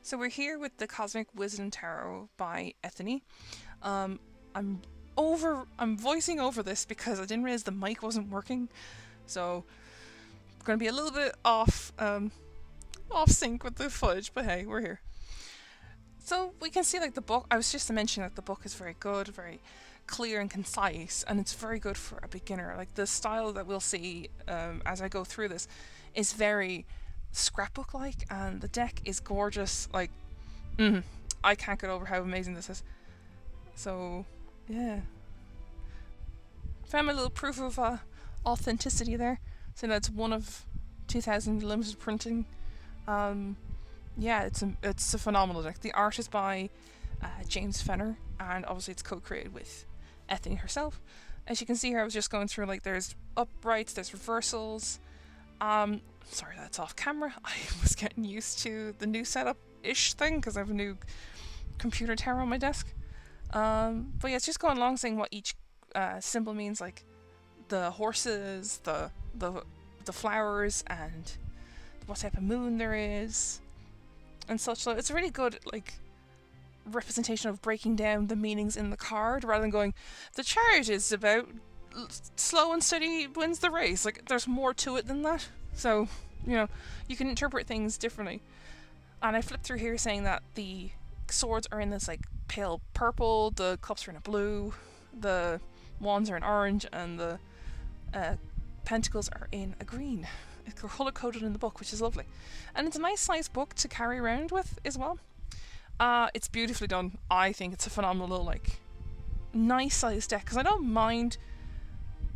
So we're here with the Cosmic Wisdom Tarot by Ethany. Um, I'm I'm voicing over this because I didn't realize the mic wasn't working, so I'm gonna be a little bit off sync with the footage. But hey, we're here. So we can see like the book. I was just mentioning like the book is very good, very clear and concise, and it's very good for a beginner. Like the style that we'll see as I go through this is very scrapbook like, and the deck is gorgeous. Like, I can't get over how amazing this is. So, yeah. Found my little proof of authenticity there. So that's one of 2000 limited printing. Yeah, it's a phenomenal deck. The art is by James Fenner, and obviously it's co-created with Ethany herself. As you can see here, I was just going through like there's uprights, there's reversals. Sorry, that's off camera. I was getting used to the new setup-ish thing because I have a new computer tower on my desk. But yeah, it's just going along saying what each symbol means, like the horses, the flowers, and what type of moon there is, and such. So it's a really good like representation of breaking down the meanings in the card rather than going, the chart is about slow and steady wins the race. Like there's more to it than that. So, you can interpret things differently. And I flipped through here saying that the swords are in this like pale purple, the cups are in a blue, the wands are in orange, and the pentacles are in a green. It's color coded in the book, which is lovely. And it's a nice sized book to carry around with as well. It's beautifully done. I think it's a phenomenal, like, nice sized deck, because I don't mind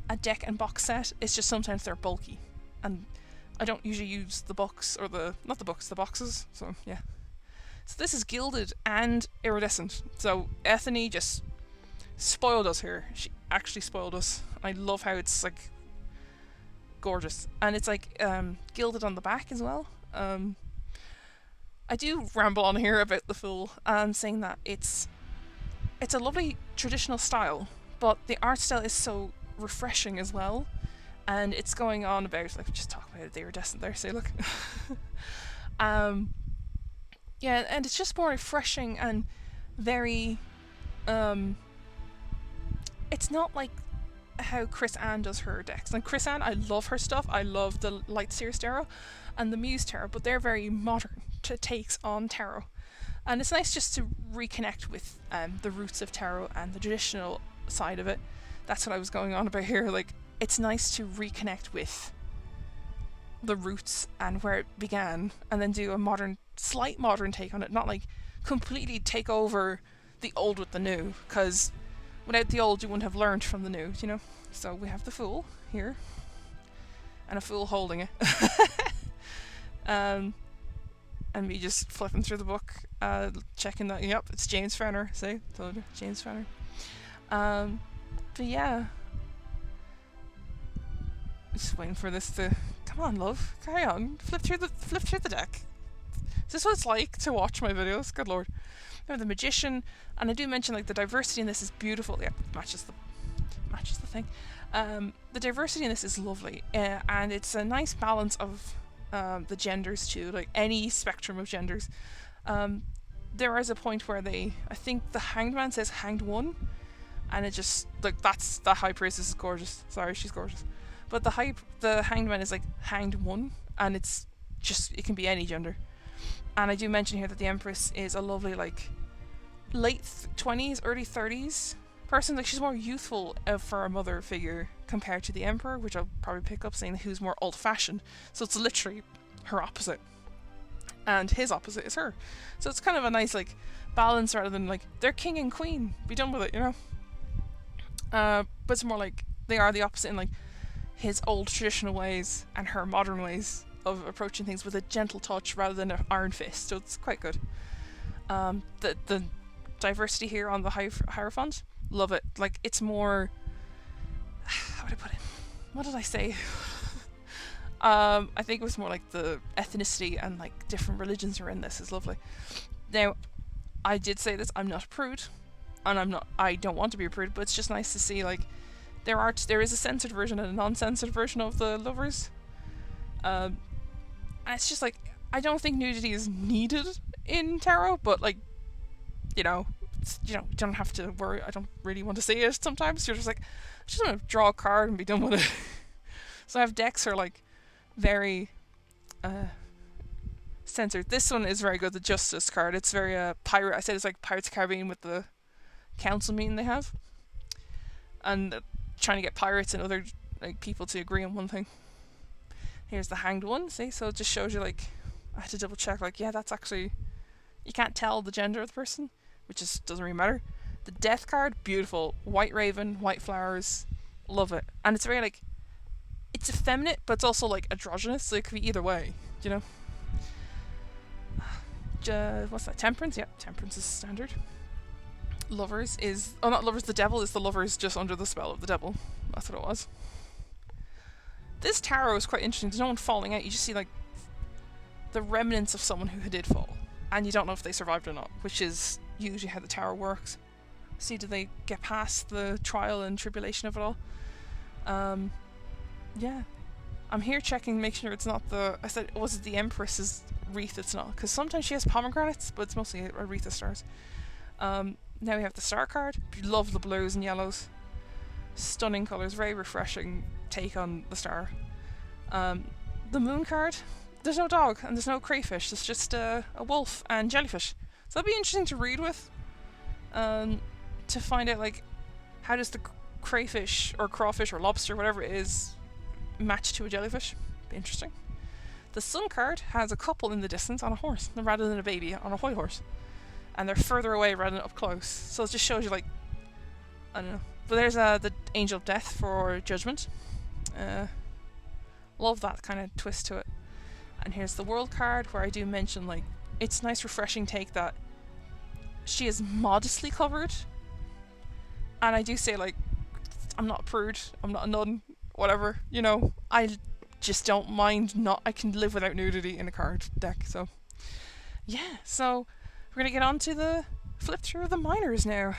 a deck and box set. It's just sometimes they're bulky, and I don't usually use the books, or the boxes, so yeah. So this is gilded and iridescent, so Ethany just spoiled us here. She actually spoiled us. I love how it's like gorgeous, and it's like gilded on the back as well. I do ramble on here about the Fool, saying that it's a lovely traditional style, but the art style is so refreshing as well. And it's going on about, like, just talk about it, the iridescent there, say, look. Yeah, and it's just more refreshing and very, it's not like how Chris Ann does her decks. Like, Chris Ann, I love her stuff. I love the Light Seers Tarot and the Muse Tarot, but they're very modern takes on tarot. And it's nice just to reconnect with the roots of tarot and the traditional side of it. That's what I was going on about here, like, it's nice to reconnect with the roots and where it began, and then do a slight modern take on it, not like completely take over the old with the new, because without the old you wouldn't have learned from the new, So we have the Fool here, and a Fool holding it. And me just flipping through the book, checking that, yep, it's James Fenner, see, told you, James Fenner. But yeah, just waiting for this to come on, love. Carry on. Flip through the deck. Is this what it's like to watch my videos? Good lord. Now the Magician, and I do mention like the diversity in this is beautiful. Yeah, matches the thing. The diversity in this is lovely, and it's a nice balance of the genders too, like any spectrum of genders. There is a point where I think the Hanged Man says Hanged One, and it just like that's the High Priestess is gorgeous. Sorry, she's gorgeous. But the Hanged Man is like Hanged One, and it can be any gender. And I do mention here that the Empress is a lovely like late 20s, early 30s person. Like she's more youthful for a mother figure compared to the Emperor, which I'll probably pick up saying who's more old-fashioned. So it's literally her opposite, and his opposite is her. So it's kind of a nice like balance rather than like they're king and queen. Be done with it, But it's more like they are the opposite in like his old traditional ways and her modern ways of approaching things with a gentle touch rather than an iron fist. So it's quite good. The diversity here on the Hierophant, love it. Like it's more, how would I put it? What did I say? I think it was more like the ethnicity and like different religions are in this is lovely. Now, I did say this, I'm not a prude, and I don't want to be a prude, but it's just nice to see like there is a censored version and a non-censored version of the Lovers. And it's just like, I don't think nudity is needed in tarot, but like, you don't have to worry. I don't really want to see it sometimes. You're just like, I just want to draw a card and be done with it. So I have decks that are like very censored. This one is very good, the Justice card. It's very pirate. I said it's like Pirates of the Caribbean with the council meeting they have. And trying to get pirates and other like people to agree on one thing. Here's the Hanged one, see? So it just shows you like, I had to double check, like, yeah, that's actually, you can't tell the gender of the person, which just doesn't really matter. The Death card, beautiful. White raven, white flowers, love it. And it's very like, it's effeminate, but it's also like androgynous, so it could be either way, you know? What's that? Temperance? Yeah, Temperance is standard. Lovers is, oh, not Lovers, the Devil is the lovers just under the spell of the devil. That's what it was. This tarot is quite interesting. There's no one falling out. You just see like the remnants of someone who did fall, and you don't know if they survived or not, which is usually how the tarot works. See, do they get past the trial and tribulation of it all? Yeah. I'm here checking, make sure it's not the, I said, was it the Empress's wreath? It's not, because sometimes she has pomegranates, but it's mostly a wreath of stars. Now we have the Star card. Love the blues and yellows. Stunning colours, very refreshing take on the star. The Moon card, there's no dog and there's no crayfish. It's just a wolf and jellyfish. So that'd be interesting to read with. To find out like how does the crayfish or crawfish or lobster, whatever it is, match to a jellyfish. Be interesting. The Sun card has a couple in the distance on a horse rather than a baby on a white horse, and they're further away rather than up close. So it just shows you like, I don't know. But there's the Angel of Death for Judgment. Love that kind of twist to it. And here's the World card, where I do mention like it's nice refreshing take that she is modestly covered. And I do say like, I'm not a prude, I'm not a nun, whatever, you know, I just don't mind I can live without nudity in a card deck. So yeah, so we're gonna get on to the flip through of the minors now.